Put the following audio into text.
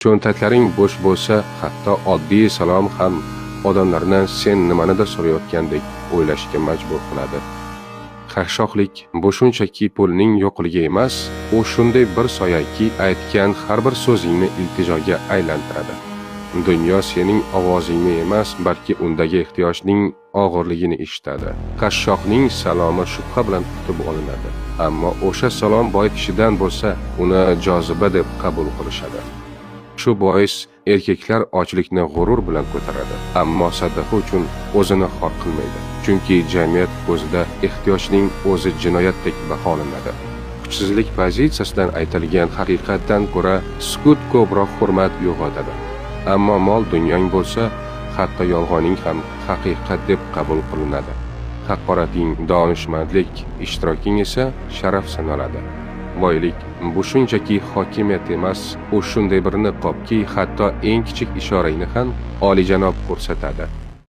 Cho'ntatlaring bo'sh bo'lsa, hatto oddiy salom ham odamlarni sen nimanidir so'rayotgandek o'ylashga majbur qiladi. Qashshoqlik bu shunchaki pulning yo'qligi emas, u shunday bir soyaki aytgan har bir so'zingni iltijoga aylantiradi. Dunyo sening ovozingni emas, balki undagi ehtiyojning og'irligini eshitadi. Qashshoqning salomi shubha bilan kutib olinadi, ammo o'sha salom boy kishidan bo'lsa, uni joziba deb qabul qilishadi. Shu bois erkaklar ochlikni g'urur bilan ko'taradi, ammo sadaqa uchun o'zini xor qilmaydi. Chunki jamiyat ko'zida ehtiyojning o'zi jinoyatdek baholanadi. Kuchsizlik pozitsiyasidan aytilgan haqiqatdan ko'ra sukut ko'proq hurmat uyg'otadi. Ammo mol dunyong bo'lsa, hatto yolg'oning ham haqiqat deb qabul qilinadi. Haqorating donishmandlik, ishtiroking esa sharaf sanaladi. Boylik bu shunchaki hokimiyat emas, u shunday bir niqobki, hatto eng kichik ishorangni ham olijanob ko'rsatadi.